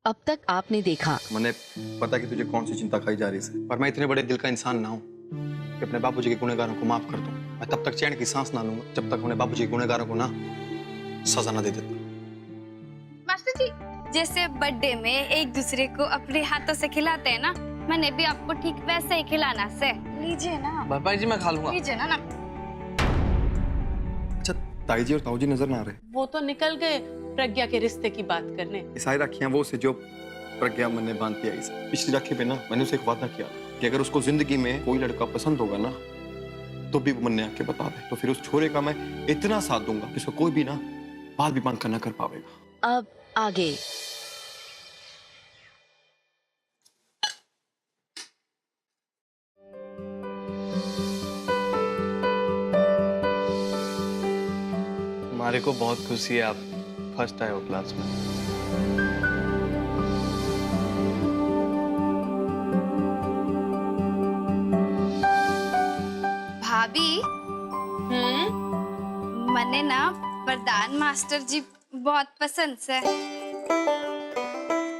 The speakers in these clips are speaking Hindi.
अब तक आपने देखा। मैंने पता कि तुझे कौन सी चिंता खाई जा रही है, पर मैं इतने बड़े दिल का इंसान ना हूँ कि अपने बाबूजी के गुनहगारों को माफ कर दूं। मैं तब तक चैन की सांस ना लूंगा जब तक अपने बाबूजी के गुनहगारों को ना सजा ना दे देता। मास्टर जी, जैसे बर्थडे में एक दूसरे को अपने हाथों से खिलाते हैं ना, मैंने भी आपको ठीक वैसे ही खिलाना से। लीजिए ना। भरपाई जी मैं खा लूंगा। लीजिए ना। अच्छा, ताई जी और ताऊ जी नजर ना आ रहे? वो तो निकल गए प्रज्ञा के रिश्ते की बात करने। ईसाई राखियां वो से जो प्रज्ञा मैंने बांधती आई से। पिछली राखी पे ना मैंने उसे एक वादा किया कि अगर उसको जिंदगी में कोई लड़का पसंद होगा ना तो भी वो मन आके बता दे, तो फिर उस छोरे का मैं इतना साथ दूंगा कि उसको कोई भी ना बाल भी बांध कर ना कर पावेगा। अब आगे। हमारे को बहुत खुशी है आप फर्स्ट आए हो क्लास में। भाभी, मने ना वरदान मास्टर जी बहुत पसंद से।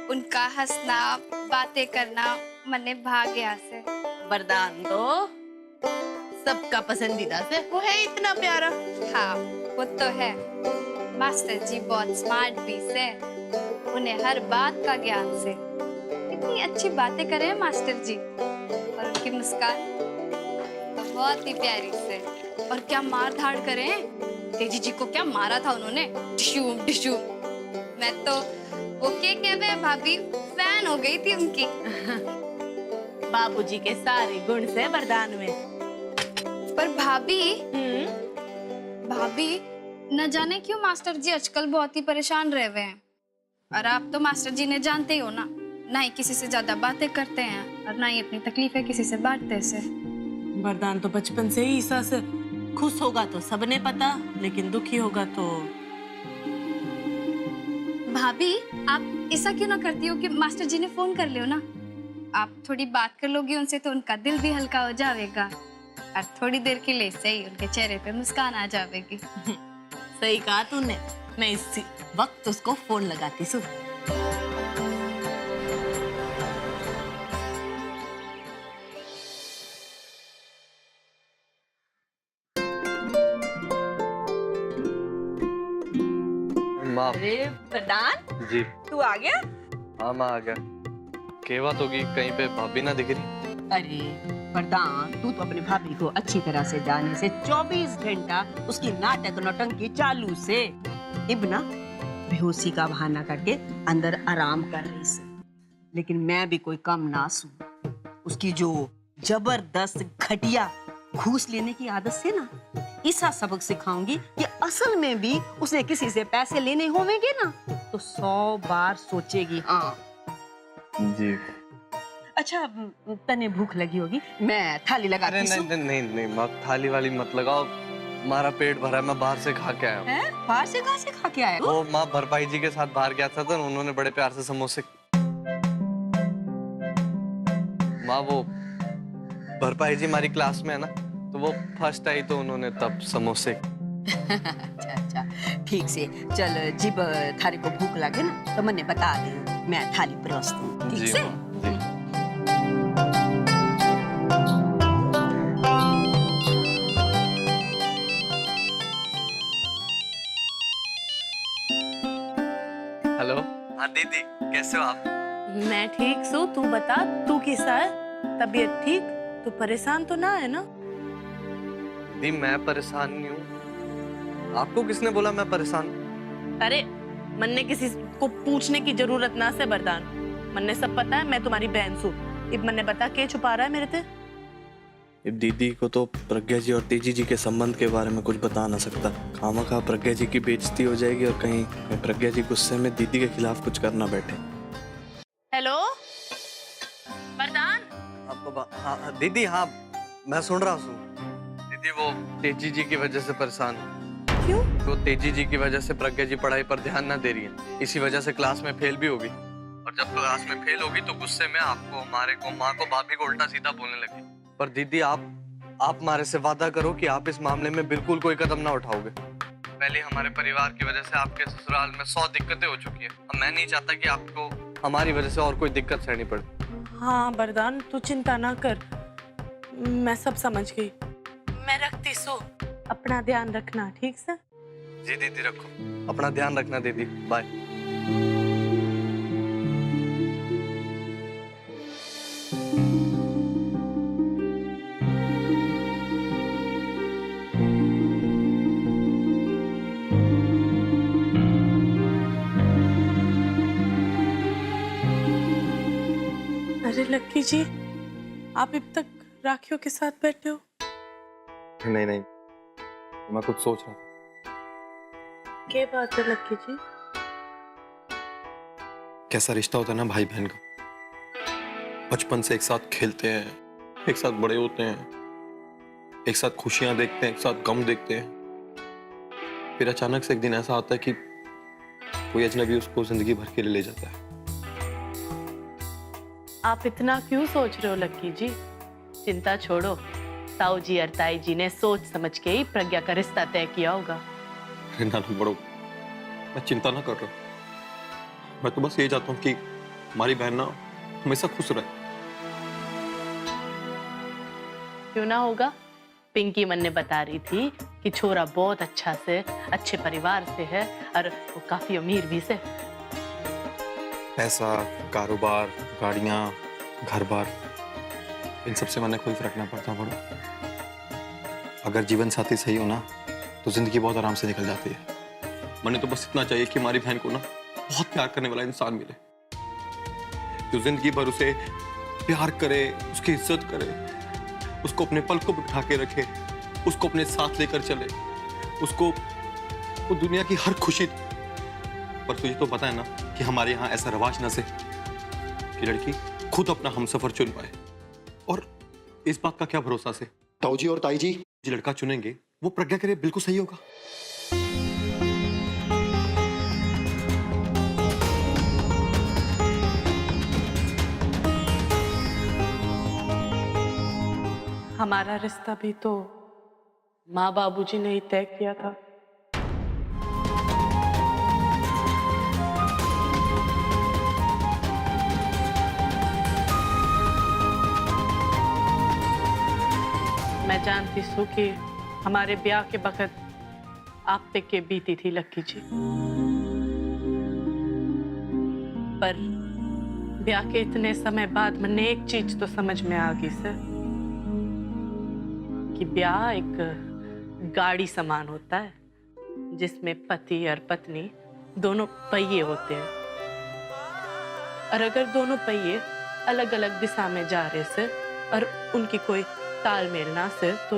उनका हंसना, बातें करना मने भाग गया से। वरदान तो सबका पसंदीदा से वो है इतना प्यारा। हाँ, वो तो है। मास्टर जी बहुत स्मार्ट भी से, उन्हें हर बात का ज्ञान से। इतनी अच्छी बातें करे हैं मास्टर जी, और उनकी मुस्कान तो बहुत ही प्यारी से। और क्या मार धाड़ करे हैं, तेजी जी को क्या मारा था उन्होंने, डिशूम डिशूम। मैं तो ओके कहवे भाभी फैन हो गई थी उनकी। बाबूजी के सारे गुण से वरदान में। पर भाभी न जाने क्यों मास्टर जी आजकल बहुत ही परेशान रह हुए हैं। और आप तो मास्टर जी ने जानते ही हो ना ही किसी से ज्यादा बातें करते हैं और ना ही अपनी तकलीफें किसी से बांटते से। वरदान तो बचपन से ही ईसा से खुश होगा तो सबने पता, लेकिन दुखी होगा तो। भाभी, आप ऐसा क्यों ना करती हो कि मास्टर जी ने फोन कर लियो ना। आप थोड़ी बात कर लोगी उनसे तो उनका दिल भी हल्का हो जाएगा, और थोड़ी देर के लिए सही उनके चेहरे पे मुस्कान आ जाएगी। सही कहा तूने, मैं इसी वक्त उसको फोन लगाती हूँ। माँ। अरे वरदान, जी। तू आ गया? हाँ माँ आ गया। केवा तो की कहीं पे भाभी ना दिख रही। अरे वरदान, तू तो अपनी भाभी को अच्छी तरह से जाने से 24 घंटा उसकी नाटक नौटंकी चालू से। इब्ना बेहोशी का बहाना करके अंदर आराम कर रही से, लेकिन मैं भी कोई कम ना सू। उसकी जो जबरदस्त घटिया घूस लेने की आदत से ना ऐसा सबक सिखाऊंगी कि असल में भी उसने किसी से पैसे लेने होंगे ना तो 100 बार सोचेगी। हाँ जी। अच्छा, तने भूख लगी होगी, मैं थाली लगा अरे नहीं माँ, थाली वाली मत लगाओ, हमारा पेट भरा है, मैं बाहर से खा के आया हूँ। हैं? बाहर से कहाँ से खा के आए हो? वो माँ भरपाई जी के साथ बाहर गया था तो उन्होंने बड़े प्यार से समोसे। माँ वो भरपाई जी हमारी क्लास में है ना, तो वो फर्स्ट आई तो उन्होंने तब समोसे। अच्छा, ठीक से चल। जब थारी को भूख लगे ना तो मैंने बता दे, मैं थाली परोस दूँ, ठीक से? जी। हेलो। हाँ दीदी, कैसे हो आप? मैं ठीक सू, तू बता, तू कैसा है? तबीयत ठीक? तू परेशान तो ना है ना? दी मैं परेशान नहीं हूँ। आपको किसने बोला मैं परेशान? अरे मन ने किसी को पूछने की जरूरत ना से वरदान, मन ने सब पता है, मैं तुम्हारी बहन सू। अब मन ने बता के छुपा रहा है मेरे से। अब दीदी को तो प्रज्ञा जी और तेजी जी के संबंध के बारे में कुछ बता ना सकता। खामखा प्रज्ञा जी की बेइज्जती हो जाएगी और कहीं प्रज्ञा जी गुस्से में दीदी के खिलाफ कुछ करना बैठे। हेलो वरदान। हाँ दीदी, हाँ मैं सुन रहा हूँ। दीदी वो तेजी जी की वजह से परेशान हूँ। क्यों? वो तेजी जी की वजह से प्रज्ञा जी पढ़ाई पर ध्यान ना दे रही है, इसी वजह से क्लास में फेल भी होगी। और जब क्लास में फेल होगी तो गुस्से में आपको, हमारे को, माँ को, भाभी को उल्टा सीधा बोलने लगी। पर दीदी आप हमारे से वादा करो कि आप इस मामले में बिल्कुल कोई कदम ना उठाओगे। पहले हमारे परिवार की वजह से आपके ससुराल में 100 दिक्कतें हो चुकी है। अब मैं नहीं चाहता कि आपको हमारी वजह से और कोई दिक्कत सहनी पड़े। हाँ वरदान, तू चिंता ना कर, मैं सब समझ गई। मैं रखती सो, अपना ध्यान रखना, ठीक से? जी दीदी, रखो अपना ध्यान रखना दीदी, बाय। अरे लक्की जी, आप अब तक राखियों के साथ बैठे हो? नहीं नहीं, मैं कुछ सोच रहा था। क्या बात है लक्की जी? कैसा रिश्ता होता है ना भाई बहन का। बचपन से एक साथ खेलते हैं, एक साथ बड़े होते हैं, एक साथ खुशियां देखते हैं, एक साथ गम देखते हैं। फिर अचानक से एक दिन ऐसा आता है कि कोई अजनबी उसको जिंदगी भर के लिए ले जाता है। आप इतना क्यों सोच रहे हो लक्की जी? चिंता छोड़ो, ताऊ जी और ताई जी ने सोच समझ के ही प्रज्ञा का रिश्ता तय किया होगा। अरे ना बड़ो, मैं चिंता ना कर रहा। मैं तो बस ये चाहता हूँ कि हमारी बहन ना हमेशा खुश रहे। क्यों ना होगा? पिंकी मन ने बता रही थी कि छोरा बहुत अच्छा से, अच्छे परिवार से है और वो काफी अमीर भी से। पैसा, कारोबार, गाड़ियां, घर बार, इन सब से मैंने कोई फर्क ना पड़ता बड़ो। अगर जीवन साथी सही हो ना तो जिंदगी बहुत आराम से निकल जाती है। मैंने तो बस इतना चाहिए कि हमारी बहन को ना बहुत प्यार करने वाला इंसान मिले, जो जिंदगी भर उसे प्यार करे, उसकी इज्जत करे, उसको अपने पल को बिठा के रखे, उसको अपने साथ लेकर चले, उसको वो दुनिया की हर खुशी। पर तुझे तो पता है ना कि हमारे यहाँ ऐसा रवाज ना से कि लड़की खुद अपना हमसफर चुन पाए। और इस बात का क्या भरोसा से ताऊ जी और ताई जी जो लड़का चुनेंगे वो प्रज्ञा के लिए बिल्कुल सही होगा। हमारा रिश्ता भी तो माँ बाबूजी ने ही तय किया था। मैं जानती हूँ कि हमारे ब्याह के वक्त आप पे के बीती थी लक्की जी, पर ब्याह के इतने समय बाद मैंने एक चीज तो समझ में आ गई सर कि ब्याह एक गाड़ी समान होता है जिसमें पति और पत्नी दोनों पहिए होते हैं, और अगर दोनों पहिए अलग अलग दिशा में जा रहे से और उनकी कोई तालमेल ना से तो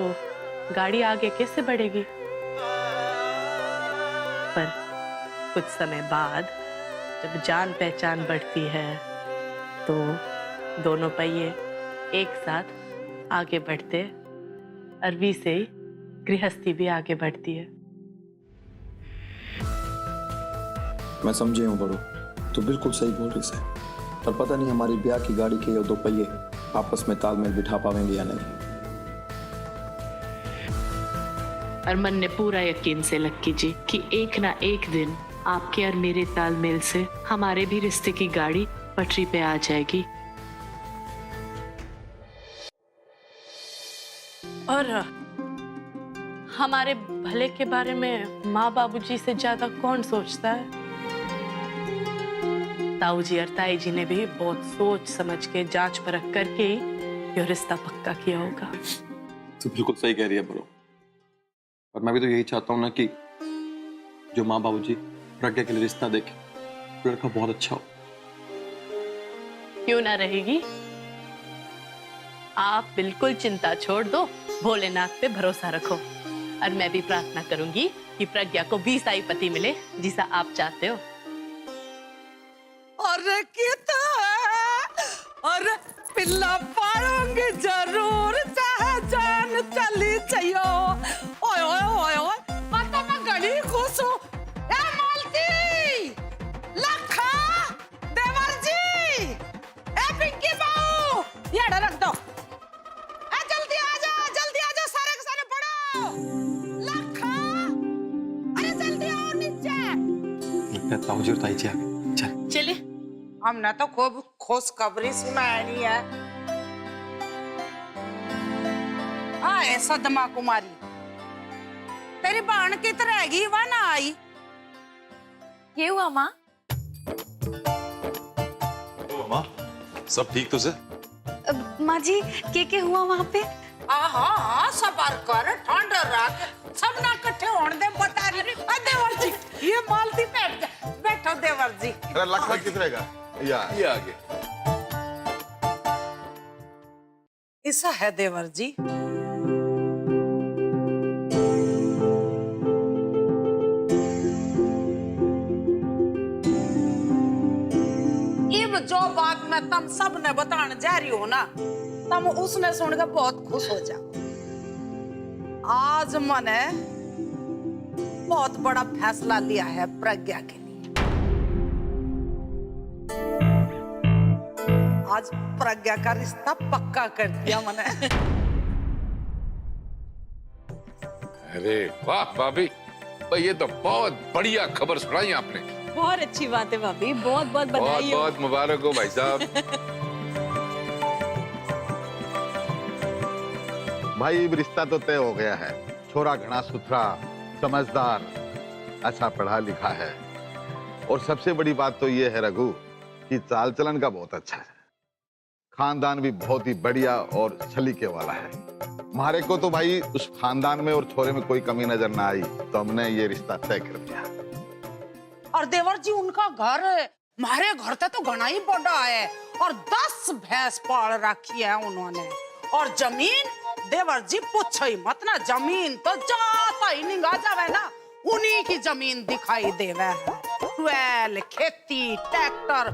गाड़ी आगे कैसे बढ़ेगी? पर कुछ समय बाद जब जान पहचान बढ़ती है तो दोनों पहिए एक साथ आगे बढ़ते और वी से ही गृहस्थी भी आगे बढ़ती है। मैं समझे हूँ बड़ो, तो बिल्कुल सही बोल रही से, पर पता नहीं हमारी ब्याह की गाड़ी के ये दो पहिए आपस में तालमेल बिठा पाएंगे या नहीं। और मन ने पूरा यकीन से लक्की जी कि एक ना एक दिन आपके और मेरे तालमेल से हमारे भी रिश्ते की गाड़ी पटरी पे आ जाएगी। और हमारे भले के बारे में माँ बाबूजी से ज्यादा कौन सोचता है? ताऊ जी और ताई जी ने भी बहुत सोच समझ के जांच परख करके ही ये रिश्ता पक्का किया होगा। तो बिल्कुल सही कह रही है बड़ो, और मैं भी तो यही चाहता हूँ ना कि जो माँ बाबूजी प्रज्ञा के लिए रिश्ता देखे लड़का बहुत अच्छा हो। क्यों ना रहेगी? आप बिल्कुल चिंता छोड़ दो, भोलेनाथ पे भरोसा रखो, और मैं भी प्रार्थना करूंगी कि प्रज्ञा को भी सही पति मिले जिसा आप चाहते हो। अरे कितना और पिल्ला पाऊंगी जरूर, चाहे जान चली चाहिए। ओए ओए ओए ओए, पता मैं गली खुश हूँ। ए मालती, लखा, देवर जी, ए पिंकी बहू, ये रख दो। ए जल्दी आ जा सारे के सारे पढ़ो। लखा, अरे जल्दी आओ नीचे। लगता है ताऊ जी और ताई जी आ गए। चल चले हमने तो खूब खुशखबरी सुनानी है। आए सदमा कुमारी, तेरी बहन की तरह रहेगी वह ना आई। ये हुआ माँ? माँ सब ठीक तो से? माँ जी के हुआ वहाँ पे? आहा सबर कर, ठंड रख, सब ना इकट्ठे होने दे। बता रही देवर जी, ये मालती बैठ जा। बैठो देवर जी। अरे लखन किस रहेगा? ये आगे। ऐसा है देवर जी, इब जो बात मैं तुम सब ने बताने जा रही हो ना, तुम उसने सुनकर बहुत खुश हो जाओ। आज मैंने बहुत बड़ा फैसला लिया है प्रज्ञा के लिए। आज प्रज्ञा का रिश्ता पक्का कर दिया मैंने। अरे वाह भाभी, भाई ये तो बहुत बढ़िया खबर सुनाई आपने। बहुत अच्छी बात है भाभी, बहुत बहुत बधाई हो। बहुत मुबारक हो भाई साहब। भाई रिश्ता तो तय हो गया है। छोरा घना सुथरा, समझदार, अच्छा पढ़ा लिखा है और सबसे बड़ी बात तो ये है रघु कि चाल चलन का बहुत अच्छा है। खानदान भी बहुत ही बढ़िया और सलीके वाला है। हमारे को तो भाई उस खानदान में और छोरे में कोई कमी नजर ना आई, तो हमने ये रिश्ता तय कर दिया। और देवर जी उनका घर हमारे घर से तो घना ही बड़ा है और 10 भैंस पाल रखी है उन्होंने। और जमीन देवर जी पूछो ही मत ना, जमीन तो जाता ही निगाह जावे ना, उन्हीं की जमीन दिखाई देवे है। ट्वेल, खेती, ट्रैक्टर,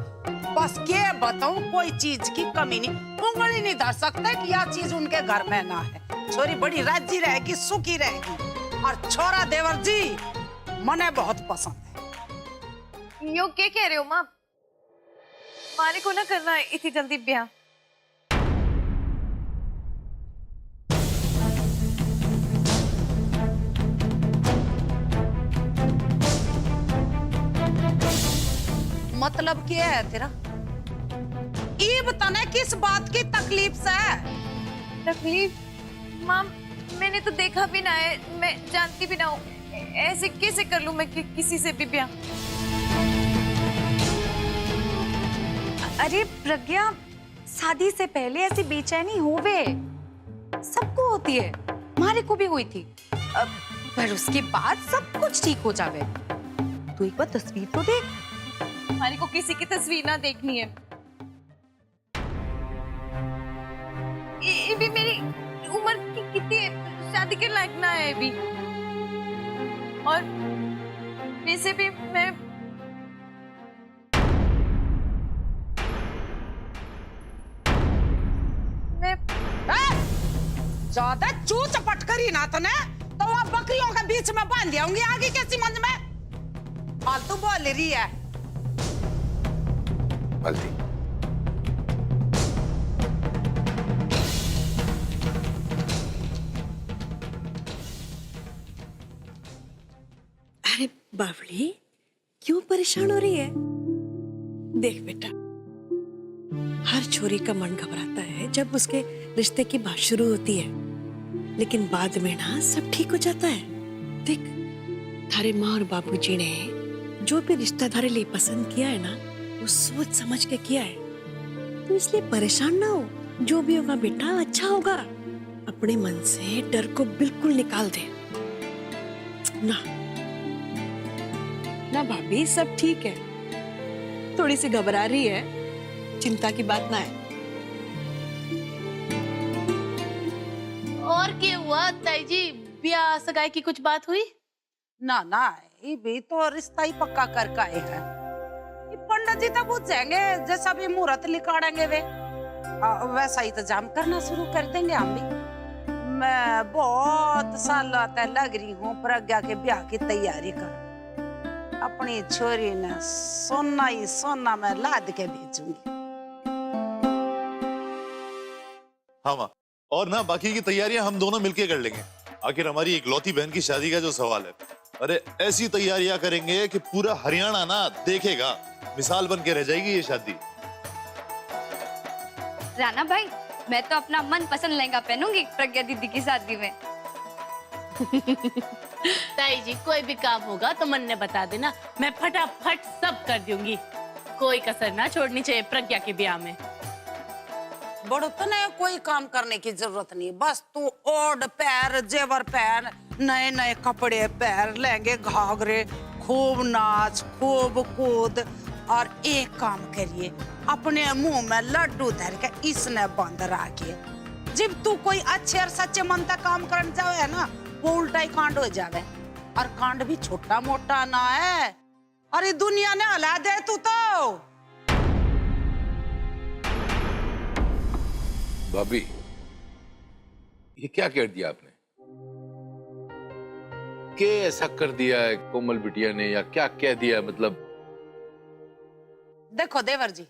बस के बताऊं कोई चीज की कमी नहीं। उंगली नहीं धर सकते कि यह चीज उनके घर में ना है। छोरी बड़ी राजी रहेगी, सुखी रहेगी। और छोरा देवर जी मने बहुत पसंद है। यो क्या कह रहे हो माँ? हमारे को ना करना है इतनी जल्दी ब्याह। मतलब क्या है तेरा? ये बताना किस बात की तकलीफ से है? तकलीफ? माँ मैंने तो देखा भी ना है, मैं जानती भी ना हूँ, ऐसे कैसे कर लूँ मैं किसी से भी ब्याह? अरे प्रज्ञा, शादी से पहले ऐसी बेचैनी होवे, सबको होती है, हमारे को भी हुई थी, पर उसके बाद सब कुछ ठीक हो जावे। तू एक बार तस्वीर तो देख। हमारे को किसी की तस्वीर ना देखनी है। ये भी मेरी उम्र की कितनी है, शादी के लायक ना है अभी। और वैसे भी मैं ज्यादा चू चपट करी ना तो वह बकरियों के बीच में बांध दिया होंगी आगे कैसी मंज में। फालतू बोल रही है। अरे बावली, क्यों परेशान हो रही है? देख बेटा, हर छोरी का मन घबराता है जब उसके रिश्ते की बात शुरू होती है, लेकिन बाद में ना सब ठीक हो जाता है। देख, थारे माँ और बाबूजी ने जो भी रिश्ता थारे लिए पसंद किया है ना, वो सोच समझ के किया है। तो इसलिए परेशान ना हो, जो भी होगा बेटा अच्छा होगा। अपने मन से डर को बिल्कुल निकाल दे ना। ना भाभी, सब ठीक है। थोड़ी सी घबरा रही है, चिंता की बात ना है। और क्या हुआ ताई जी, ब्याह सगाई की कुछ बात हुई? ना ना, ये भी तो रिश्ता ही पक्का करके आए हैं। ये पंडित जी तो पूछ जाएंगे, जैसा भी मुहूर्त निकालेंगे वे वैसा इंतजाम करना शुरू कर देंगे हम भी। मैं बहुत साल तक लग रही हूँ प्रज्ञा के ब्याह की तैयारी कर। अपनी छोरी ने सोना ही सोना में लाद के भेजूंगी। हाँ माँ, और ना बाकी की तैयारियां हम दोनों मिलके कर लेंगे। आखिर हमारी इकलौती बहन की शादी का जो सवाल है, अरे ऐसी तैयारियां करेंगे कि पूरा हरियाणा ना देखेगा, मिसाल बन के रह जाएगी ये शादी। राणा भाई, मैं तो अपना मनपसंद लहंगा पहनूंगी प्रज्ञा दीदी की शादी में। ताई जी, कोई भी काम होगा तो मन ने बता देना, मैं फटाफट सब कर दूंगी। कोई कसर ना छोड़नी चाहिए प्रज्ञा के ब्याह में। बड़ो तो नया कोई काम करने की जरूरत नहीं, बस तू ओढ़ पैर जेवर पहन, नए नए कपड़े पहन, लहंगे घाघरे, खूब नाच खूब कूद, और एक काम करिए, अपने मुंह में लड्डू धर के इसने बंद रखिए। जब तू कोई अच्छे और सच्चे मन तक काम करने जावे ना, वो उल्टा ही कांड हो जावे, और कांड भी छोटा मोटा ना है। अरे दुनिया ने हला दे तू तो। भाभी, ये क्या कह दिया आपने? क्या ऐसा कर दिया है कोमल बिटिया ने, या क्या कह दिया है? मतलब देखो देवर जी,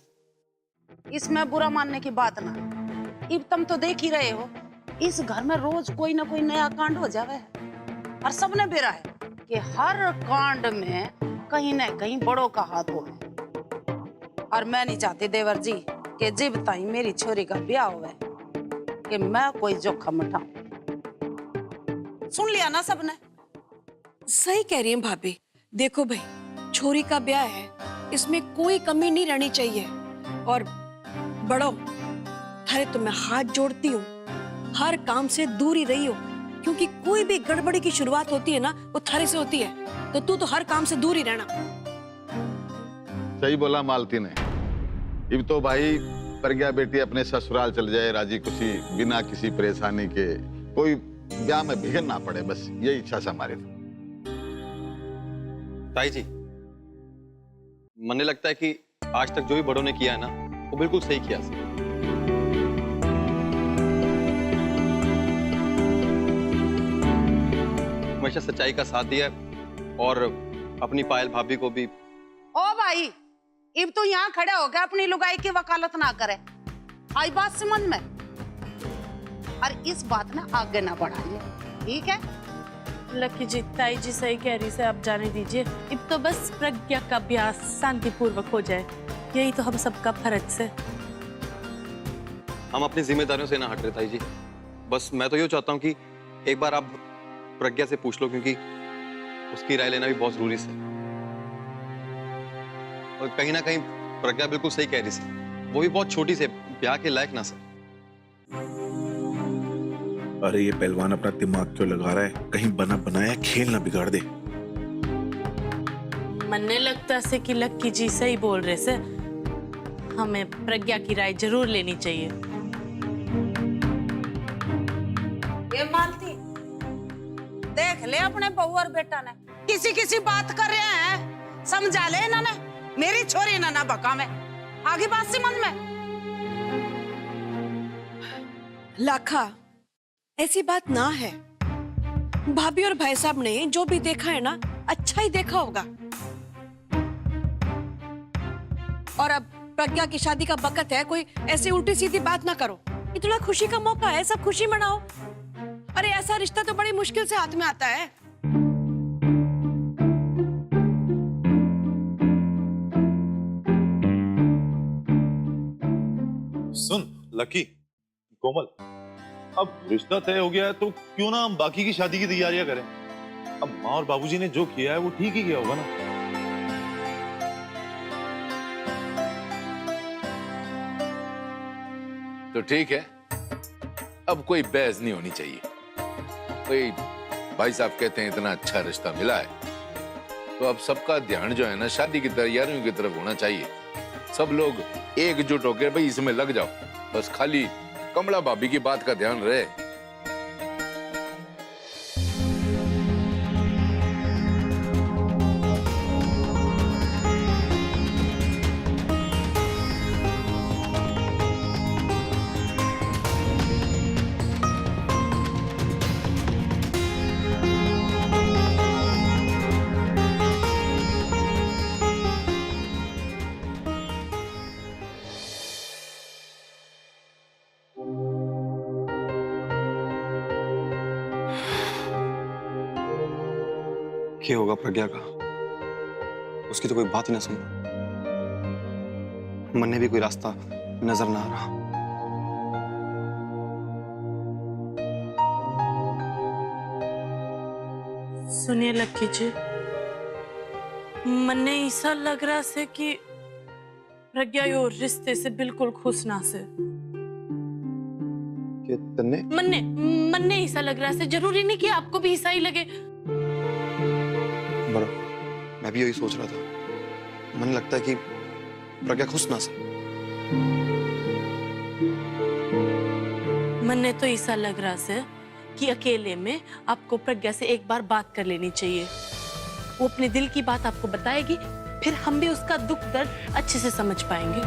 इसमें बुरा मानने की बात ना, अब तुम तो देख ही रहे हो, इस घर में रोज कोई ना कोई नया कांड हो जावे है, और सबने बेरा है कि हर कांड में कहीं ना कहीं बड़ों का हाथ हो। और मैं नहीं चाहती देवर जी कि जब ताई मेरी छोरी का ब्याह होवे कि मैं कोई जोखम उठाऊं। सुन लिया ना सबने? सही कह रही हैं भाभी। देखो भाई, छोरी का ब्याह है, इसमें कोई कमी नहीं रहनी चाहिए। और बड़ो, थारे तो मैं हाथ जोड़ती हूँ, हर काम से दूर ही रही हो, क्योंकि कोई भी गड़बड़ी की शुरुआत होती है ना, वो थारे से होती है। तो तू तो हर काम से दूर ही रहना। सही बोला मालती ने। अब तो भाई प्रज्ञा बेटी अपने ससुराल चल जाए राजी खुशी, बिना किसी परेशानी के, कोई ब्याह में भिगन ना पड़े, बस यही इच्छा से हमारे। ताई जी, मुझे लगता है कि आज तक जो भी बड़ों ने किया है ना, वो बिल्कुल सही किया। हमेशा सच्चाई का साथ दिया है, और अपनी पायल भाभी को भी। ओ भाई, अब तो यहाँ खड़े हो गए, अपनी लुगाई की वकालत ना करे, आई बात समझ में, और इस बात में आगे ना बढ़ाइए, ठीक है? लकी जी, ताई जी सही कह रही से, आप जाने दीजिए। अब तो बस प्रज्ञा का ब्याह शांतिपूर्वक हो जाए, यही तो हम सबका फर्ज से। हम अपनी जिम्मेदारियों से ना हट रहे ताई जी, बस मैं तो ये चाहता हूँ कि एक बार आप प्रज्ञा से पूछ लो, क्योंकि उसकी राय लेना भी बहुत जरूरी है। और कहीं ना कहीं प्रज्ञा बिल्कुल सही कह रही है, वो भी बहुत छोटी से, ब्याह के लायक ना सर। अरे ये पहलवान अपना दिमाग क्यों लगा रहा है, कहीं बना बनाया खेल ना बिगाड़ दे। मनने लगता से कि लक्की जी सही बोल रहे से, हमें प्रज्ञा की राय जरूर लेनी चाहिए। ये मालती, देख ले अपने बहू और बेटा ने किसी किसी बात कर रहे हैं, समझा ले इन्होंने, मेरी छोरी ना बका में, आगे बात से मन में। लाखा, ऐसी बात ना है। भाभी और भाई साहब ने जो भी देखा है ना, अच्छा ही देखा होगा। और अब प्रज्ञा की शादी का वक्त है, कोई ऐसी उल्टी सीधी बात ना करो। इतना खुशी का मौका है, सब खुशी मनाओ। अरे ऐसा रिश्ता तो बड़ी मुश्किल से हाथ में आता है। सुन लकी, कोमल, अब रिश्ता तय हो गया है तो क्यों ना हम बाकी की शादी की तैयारियां करें। अब माँ और बाबूजी ने जो किया है वो ठीक ही किया होगा ना। तो ठीक है, अब कोई बहस नहीं होनी चाहिए। कोई भाई साहब कहते हैं इतना अच्छा रिश्ता मिला है, तो अब सबका ध्यान जो है ना शादी की तैयारियों की तरफ होना चाहिए। सब लोग एकजुट होकर भाई इसमें लग जाओ, बस खाली कमला भाभी की बात का ध्यान रहे। क्या होगा प्रज्ञा का? उसकी तो कोई बात ही ना सुन। मन ने भी कोई रास्ता नजर ना आ रहा। सुनिए लक्की जी, मन्ने ऐसा लग रहा से कि प्रज्ञा यो रिश्ते से बिल्कुल खुश ना से। कि तन्ने मन्ने ऐसा लग रहा से, जरूरी नहीं कि आपको भी ऐसा ही लगे। बड़ा, मैं भी यही सोच रहा था। मन लगता है कि प्रज्ञा खुश ना से। मन्ने तो ऐसा लग रहा से कि अकेले में आपको प्रज्ञा से एक बार बात कर लेनी चाहिए। वो अपने दिल की बात आपको बताएगी, फिर हम भी उसका दुख दर्द अच्छे से समझ पाएंगे।